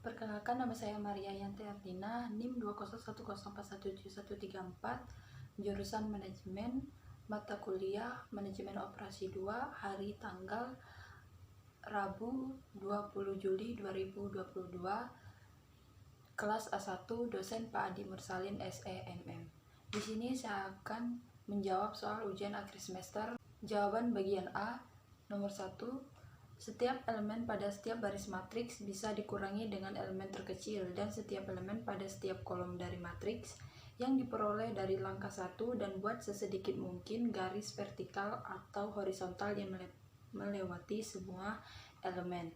Perkenalkan, nama saya Maria Yanti Ardina, NIM 20110417134, jurusan Manajemen, mata kuliah Manajemen Operasi 2, hari tanggal Rabu 20 Juli 2022, kelas A1, dosen Pak Adi Mursalin SEMM. Di sini saya akan menjawab soal ujian akhir semester. Jawaban bagian A, nomor 1. Setiap elemen pada setiap baris matriks bisa dikurangi dengan elemen terkecil, dan setiap elemen pada setiap kolom dari matriks yang diperoleh dari langkah 1, dan buat sesedikit mungkin garis vertikal atau horizontal yang melewati semua elemen.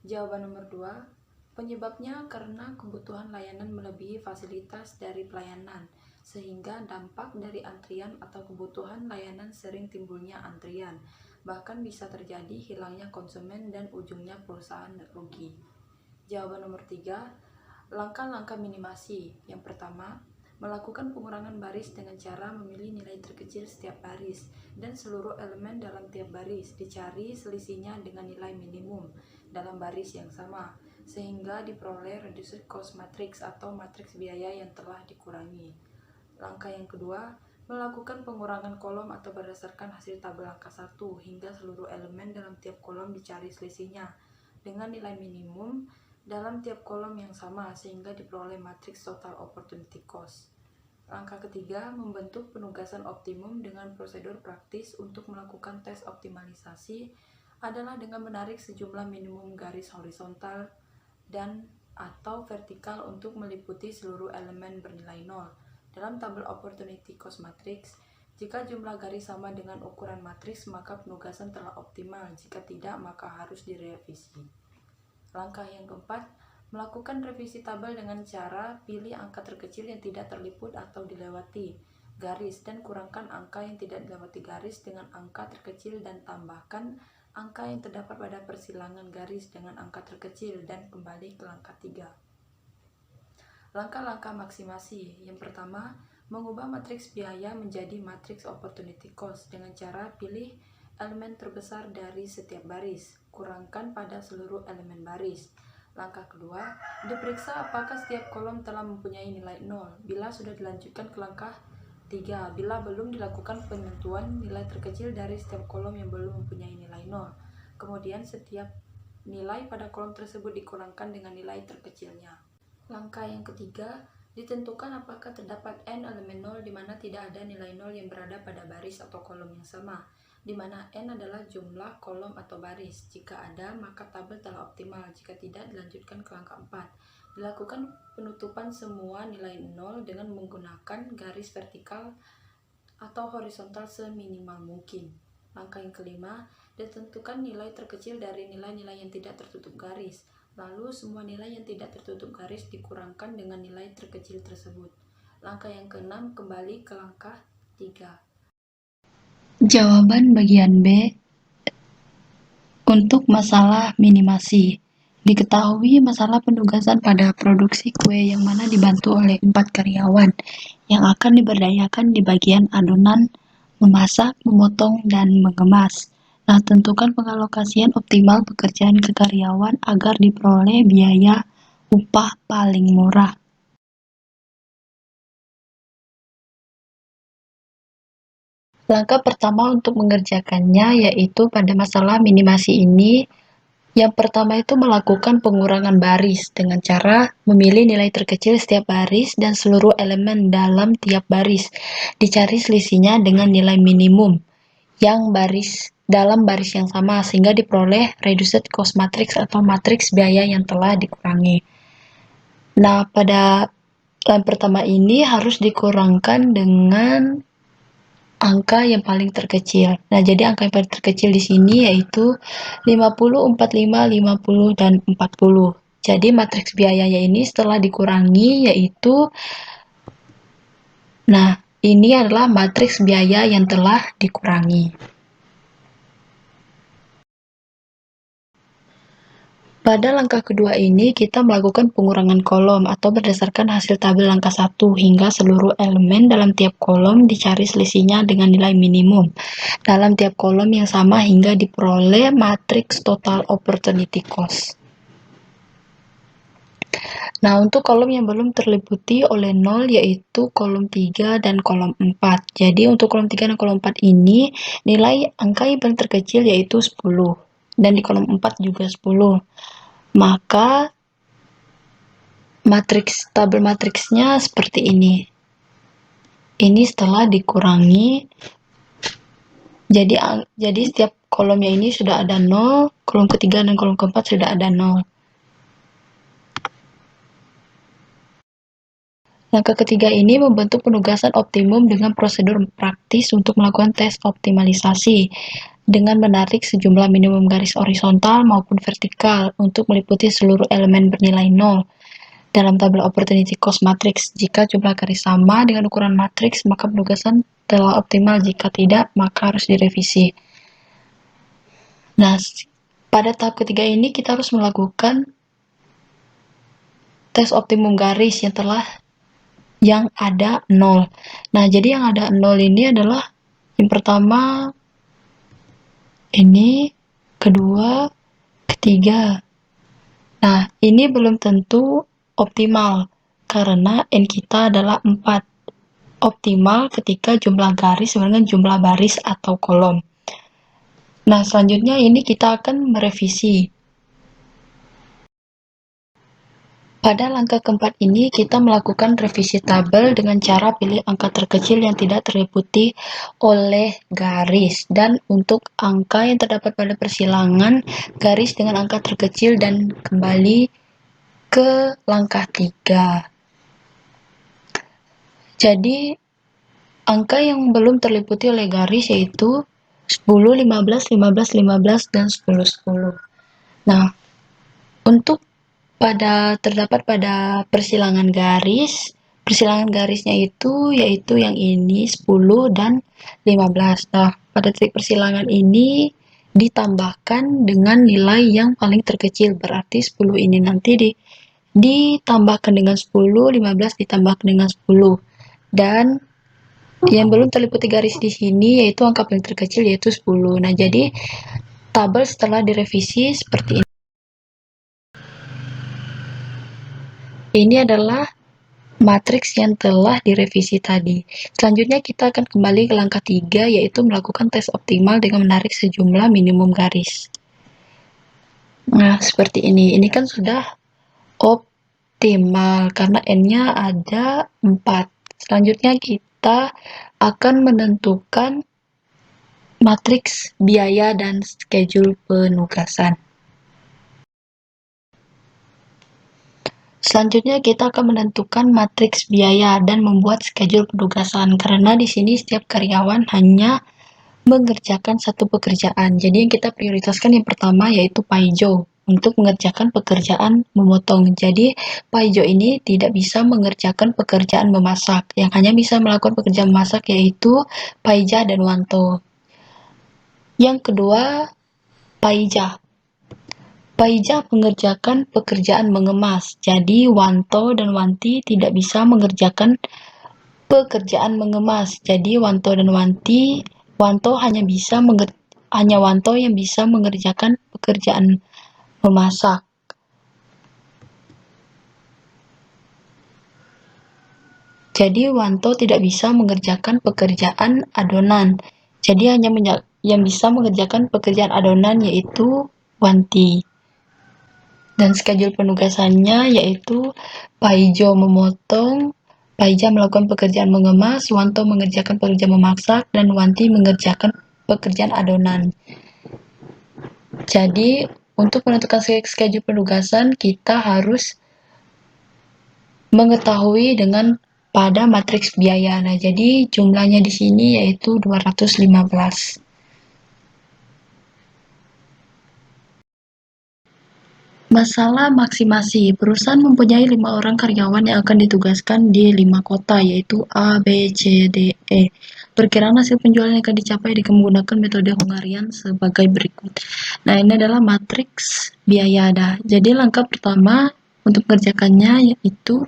Jawaban nomor 2. Penyebabnya karena kebutuhan layanan melebihi fasilitas dari pelayanan, sehingga dampak dari antrian atau kebutuhan layanan sering timbulnya antrian. Bahkan bisa terjadi hilangnya konsumen dan ujungnya perusahaan rugi. Jawaban nomor 3. Langkah-langkah minimasi. Yang pertama, melakukan pengurangan baris dengan cara memilih nilai terkecil setiap baris, dan seluruh elemen dalam tiap baris dicari selisihnya dengan nilai minimum dalam baris yang sama, sehingga diperoleh reduced cost matrix atau matriks biaya yang telah dikurangi. Langkah yang kedua, melakukan pengurangan kolom atau berdasarkan hasil tabel angka 1 hingga seluruh elemen dalam tiap kolom dicari selisihnya dengan nilai minimum dalam tiap kolom yang sama sehingga diperoleh matriks total opportunity cost. Langkah ketiga, membentuk penugasan optimum dengan prosedur praktis untuk melakukan tes optimalisasi adalah dengan menarik sejumlah minimum garis horizontal dan atau vertikal untuk meliputi seluruh elemen bernilai 0 dalam tabel opportunity cost matrix. Jika jumlah garis sama dengan ukuran matriks, maka penugasan telah optimal. Jika tidak, maka harus direvisi. Langkah yang keempat, melakukan revisi tabel dengan cara pilih angka terkecil yang tidak terliput atau dilewati garis, dan kurangkan angka yang tidak dilewati garis dengan angka terkecil, dan tambahkan angka yang terdapat pada persilangan garis dengan angka terkecil, dan kembali ke langkah 3. Langkah-langkah maksimasi. Yang pertama, mengubah matriks biaya menjadi matriks opportunity cost dengan cara pilih elemen terbesar dari setiap baris, kurangkan pada seluruh elemen baris. Langkah kedua, diperiksa apakah setiap kolom telah mempunyai nilai 0. Bila sudah, dilanjutkan ke langkah 3. Bila belum, dilakukan penentuan nilai terkecil dari setiap kolom yang belum mempunyai nilai 0. Kemudian setiap nilai pada kolom tersebut dikurangkan dengan nilai terkecilnya. Langkah yang ketiga, ditentukan apakah terdapat n elemen 0 di mana tidak ada nilai 0 yang berada pada baris atau kolom yang sama, di mana n adalah jumlah kolom atau baris. Jika ada, maka tabel telah optimal. Jika tidak, dilanjutkan ke langkah 4. Dilakukan penutupan semua nilai 0 dengan menggunakan garis vertikal atau horizontal seminimal mungkin. Langkah yang kelima, ditentukan nilai terkecil dari nilai-nilai yang tidak tertutup garis. Lalu semua nilai yang tidak tertutup garis dikurangkan dengan nilai terkecil tersebut. Langkah yang keenam, kembali ke langkah 3. Jawaban bagian B untuk masalah minimasi. Diketahui masalah penugasan pada produksi kue yang mana dibantu oleh 4 karyawan yang akan diberdayakan di bagian adonan, memasak, memotong, dan mengemas. Nah, tentukan pengalokasian optimal pekerjaan ke karyawan agar diperoleh biaya upah paling murah. Langkah pertama untuk mengerjakannya yaitu pada masalah minimasi ini, yang pertama itu melakukan pengurangan baris dengan cara memilih nilai terkecil setiap baris dan seluruh elemen dalam tiap baris. Dicari selisihnya dengan nilai minimum yang dalam baris yang sama sehingga diperoleh reduced cost matrix atau matriks biaya yang telah dikurangi. Nah, pada yang pertama ini harus dikurangkan dengan angka yang paling terkecil. Nah, jadi angka yang paling terkecil di sini yaitu 50, 45, 50, dan 40. Jadi matriks biayanya ini setelah dikurangi yaitu, nah, ini adalah matriks biaya yang telah dikurangi. Pada langkah kedua ini, kita melakukan pengurangan kolom atau berdasarkan hasil tabel angka 1 hingga seluruh elemen dalam tiap kolom dicari selisihnya dengan nilai minimum dalam tiap kolom yang sama hingga diperoleh matriks total opportunity cost. Nah, untuk kolom yang belum terliputi oleh 0 yaitu kolom 3 dan kolom 4. Jadi untuk kolom 3 dan kolom 4 ini nilai angka yang paling terkecil yaitu 10. Dan di kolom 4 juga 10. Maka tabel matriksnya seperti ini. Ini setelah dikurangi, jadi setiap kolomnya ini sudah ada 0, kolom ketiga dan kolom keempat sudah ada 0. Langkah ketiga ini membentuk penugasan optimum dengan prosedur praktis untuk melakukan tes optimalisasi dengan menarik sejumlah minimum garis horizontal maupun vertikal untuk meliputi seluruh elemen bernilai 0 dalam tabel opportunity cost matrix. Jika jumlah garis sama dengan ukuran matriks, maka penugasan telah optimal. Jika tidak, maka harus direvisi. Nah, pada tahap ketiga ini kita harus melakukan tes optimum garis yang ada 0. Nah, jadi yang ada 0 ini adalah yang pertama ini, kedua, ketiga. Nah, ini belum tentu optimal karena N kita adalah 4. Optimal ketika jumlah garis sama dengan jumlah baris atau kolom. Nah, selanjutnya ini kita akan merevisi. Pada langkah keempat ini, kita melakukan revisi tabel dengan cara pilih angka terkecil yang tidak terliputi oleh garis. Dan untuk angka yang terdapat pada persilangan, garis dengan angka terkecil dan kembali ke langkah 3. Jadi, angka yang belum terliputi oleh garis yaitu 10, 15, 15, 15, dan 10, 10. Nah, untuk terdapat pada persilangan garisnya itu yaitu yang ini 10 dan 15. Nah, pada titik persilangan ini ditambahkan dengan nilai yang paling terkecil, berarti 10 ini nanti ditambahkan dengan 10, 15 ditambahkan dengan 10. Dan yang belum terliputi garis di sini yaitu angka paling terkecil yaitu 10. Nah, jadi tabel setelah direvisi seperti ini. Ini adalah matriks yang telah direvisi tadi. Selanjutnya kita akan kembali ke langkah 3 yaitu melakukan tes optimal dengan menarik sejumlah minimum garis. Nah, seperti ini. Ini kan sudah optimal karena N-nya ada 4. Selanjutnya kita akan menentukan matriks biaya dan schedule penugasan. Selanjutnya kita akan menentukan matriks biaya dan membuat schedule penugasan karena di sini setiap karyawan hanya mengerjakan satu pekerjaan. Jadi yang kita prioritaskan yang pertama yaitu Paijo untuk mengerjakan pekerjaan memotong. Jadi Paijo ini tidak bisa mengerjakan pekerjaan memasak. Yang hanya bisa melakukan pekerjaan memasak yaitu Paija dan Wanto. Yang kedua, Paija. Paija mengerjakan pekerjaan mengemas, jadi Wanto dan Wanti tidak bisa mengerjakan pekerjaan mengemas. Jadi Wanto dan Wanti, hanya Wanto yang bisa mengerjakan pekerjaan memasak. Jadi Wanto tidak bisa mengerjakan pekerjaan adonan. Jadi hanya yang bisa mengerjakan pekerjaan adonan yaitu Wanti. Dan schedule penugasannya yaitu Paijo memotong, Paija melakukan pekerjaan mengemas, Wanto mengerjakan pekerjaan memasak, dan Wanti mengerjakan pekerjaan adonan. Jadi, untuk menentukan schedule penugasan, kita harus mengetahui dengan pada matriks biaya. Nah, jadi jumlahnya di sini yaitu 215. Masalah maksimasi. Perusahaan mempunyai 5 orang karyawan yang akan ditugaskan di 5 kota, yaitu A, B, C, D, E. Perkiraan hasil penjualan yang akan dicapai dengan menggunakan metode Hungarian sebagai berikut. Nah, ini adalah matriks biaya. Jadi langkah pertama untuk mengerjakannya yaitu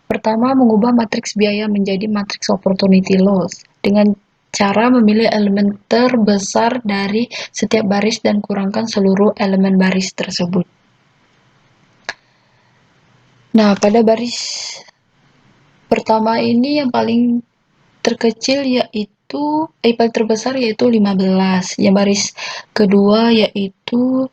pertama, mengubah matriks biaya menjadi matriks opportunity loss dengan cara memilih elemen terbesar dari setiap baris dan kurangkan seluruh elemen baris tersebut. Nah, pada baris pertama ini yang paling terkecil yaitu paling terbesar yaitu 15. Yang baris kedua yaitu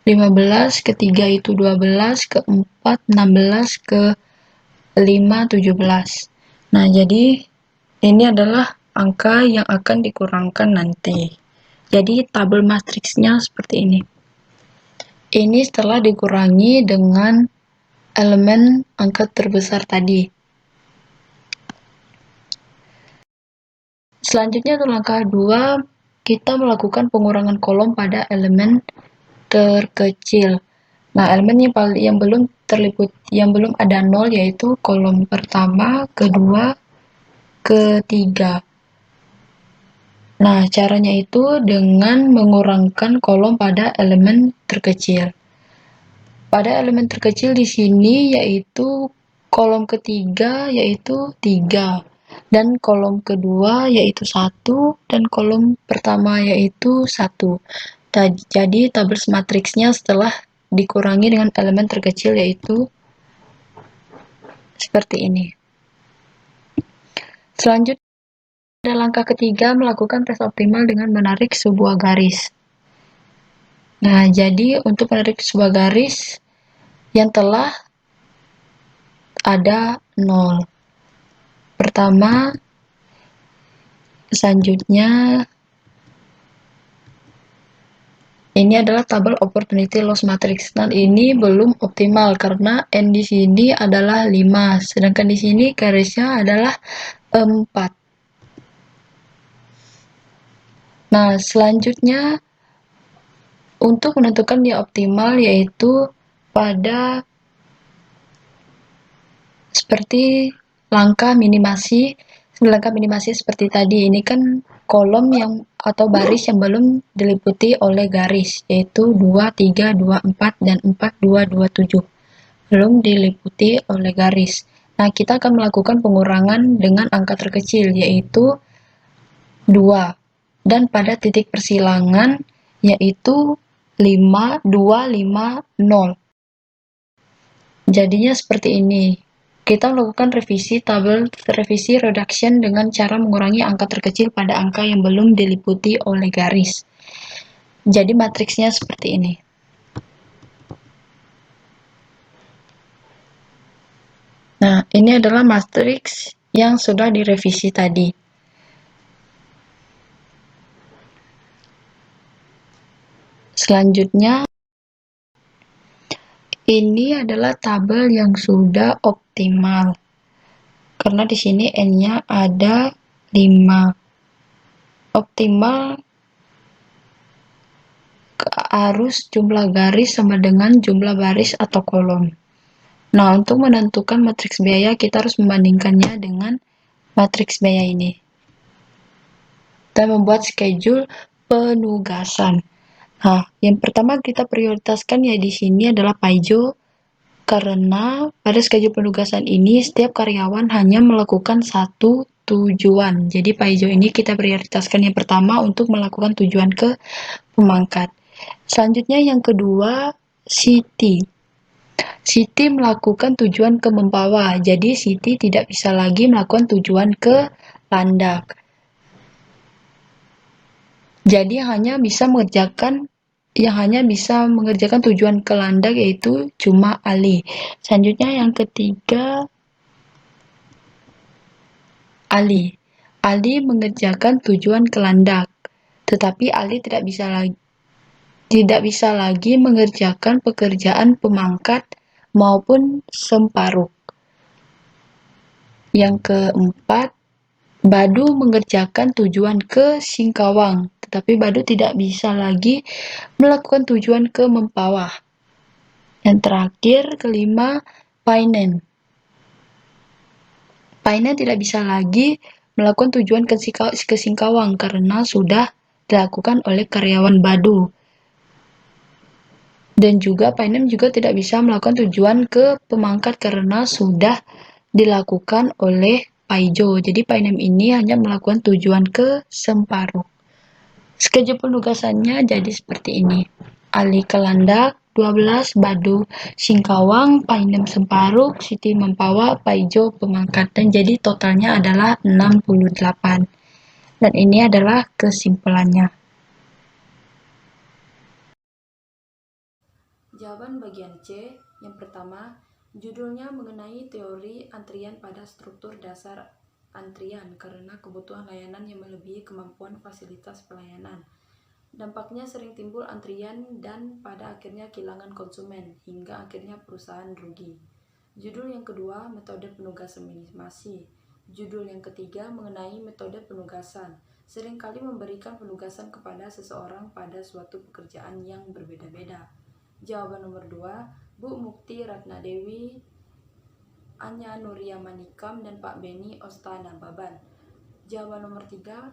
15, ketiga itu 12, keempat 16, kelima 17. Nah, jadi ini adalah angka yang akan dikurangkan nanti. Jadi tabel matriksnya seperti ini. Ini setelah dikurangi dengan elemen angka terbesar tadi. Selanjutnya untuk langkah 2, kita melakukan pengurangan kolom pada elemen terkecil. Nah, elemen yang belum ada 0 yaitu kolom pertama, kedua, ketiga. Nah, caranya itu dengan mengurangkan kolom pada elemen terkecil. Pada elemen terkecil di sini yaitu kolom ketiga yaitu 3. Dan kolom kedua yaitu 1, dan kolom pertama yaitu 1. Jadi tabel matriksnya setelah dikurangi dengan elemen terkecil yaitu seperti ini. Selanjutnya pada langkah ketiga melakukan tes optimal dengan menarik sebuah garis. Nah, jadi untuk menarik sebuah garis yang telah ada 0. Pertama, selanjutnya ini adalah tabel opportunity loss matrix. Dan ini belum optimal karena n di sini adalah 5, sedangkan di sini garisnya adalah 4. Nah, selanjutnya untuk menentukan dia optimal yaitu pada seperti langkah minimasi seperti tadi. Ini kan kolom yang atau baris yang belum diliputi oleh garis, yaitu 2, 3, 2, 4, dan 4, 2, 2, 7. Belum diliputi oleh garis. Nah, kita akan melakukan pengurangan dengan angka terkecil, yaitu 2. Dan pada titik persilangan, yaitu 5, 2, 5, 0. Jadinya seperti ini. Kita melakukan revisi reduction dengan cara mengurangi angka terkecil pada angka yang belum diliputi oleh garis. Jadi matriksnya seperti ini. Nah, ini adalah matriks yang sudah direvisi tadi. Selanjutnya, ini adalah tabel yang sudah optimal. Karena di sini n-nya ada 5. Optimal harus jumlah garis sama dengan jumlah baris atau kolom. Nah, untuk menentukan matriks biaya, kita harus membandingkannya dengan matriks biaya ini. Dan membuat schedule penugasan. Nah, yang pertama kita prioritaskan ya di sini adalah Paijo, karena pada schedule penugasan ini setiap karyawan hanya melakukan satu tujuan. Jadi Paijo ini kita prioritaskan yang pertama untuk melakukan tujuan ke pemangkat. Selanjutnya yang kedua, Siti. Siti melakukan tujuan ke Mempawah, jadi Siti tidak bisa lagi melakukan tujuan ke Landak. Jadi hanya bisa mengerjakan tujuan ke Landak yaitu cuma Ali. Selanjutnya yang ketiga, Ali. Ali mengerjakan tujuan ke Landak, tetapi Ali tidak bisa lagi mengerjakan pekerjaan pemangkat maupun semparuk. Yang keempat, Badu mengerjakan tujuan ke Singkawang, tetapi Badu tidak bisa lagi melakukan tujuan ke Mempawah. Yang terakhir, kelima, Painen. Painen tidak bisa lagi melakukan tujuan ke Singkawang karena sudah dilakukan oleh karyawan Badu. Dan juga Painem juga tidak bisa melakukan tujuan ke Pemangkat karena sudah dilakukan oleh Paijo. Jadi Painem ini hanya melakukan tujuan ke Semparuk. Schedule penugasannya jadi seperti ini. Ali Kelandak, 12 Badu Singkawang, Painem Semparuk, Siti Mempawah, Paijo Pemangkatan. Jadi totalnya adalah 68. Dan ini adalah kesimpulannya. Jawaban bagian C, yang pertama, judulnya mengenai teori antrian pada struktur dasar antrian karena kebutuhan layanan yang melebihi kemampuan fasilitas pelayanan. Dampaknya sering timbul antrian dan pada akhirnya kehilangan konsumen, hingga akhirnya perusahaan rugi. Judul yang kedua, metode penugasan minimasi. Judul yang ketiga, mengenai metode penugasan. Seringkali memberikan penugasan kepada seseorang pada suatu pekerjaan yang berbeda-beda. Jawaban nomor 2, Bu Mukti Ratnadewi, Anya Nuria Manikam, dan Pak Beni Ostana Baban. Jawaban nomor 3,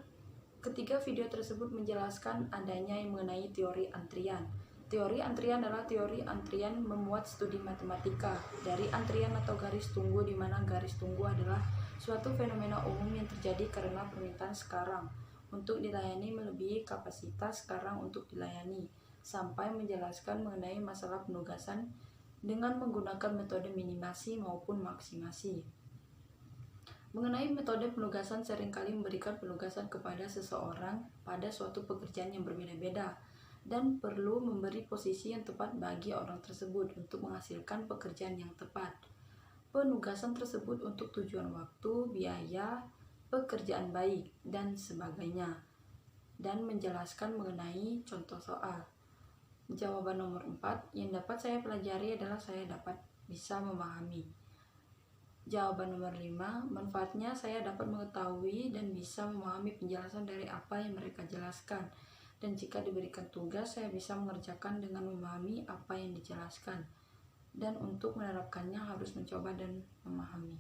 ketiga video tersebut menjelaskan adanya yang mengenai teori antrian. Teori antrian adalah teori antrian memuat studi matematika dari antrian atau garis tunggu, di mana garis tunggu adalah suatu fenomena umum yang terjadi karena permintaan sekarang untuk dilayani melebihi kapasitas sekarang untuk dilayani, sampai menjelaskan mengenai masalah penugasan dengan menggunakan metode minimasi maupun maksimasi. Mengenai metode penugasan, seringkali memberikan penugasan kepada seseorang pada suatu pekerjaan yang berbeda-beda dan perlu memberi posisi yang tepat bagi orang tersebut untuk menghasilkan pekerjaan yang tepat. Penugasan tersebut untuk tujuan waktu, biaya, pekerjaan baik, dan sebagainya, dan menjelaskan mengenai contoh soal. Jawaban nomor 4, yang dapat saya pelajari adalah saya dapat bisa memahami. Jawaban nomor 5, manfaatnya saya dapat mengetahui dan bisa memahami penjelasan dari apa yang mereka jelaskan. Dan jika diberikan tugas, saya bisa mengerjakan dengan memahami apa yang dijelaskan. Dan untuk menerapkannya harus mencoba dan memahami.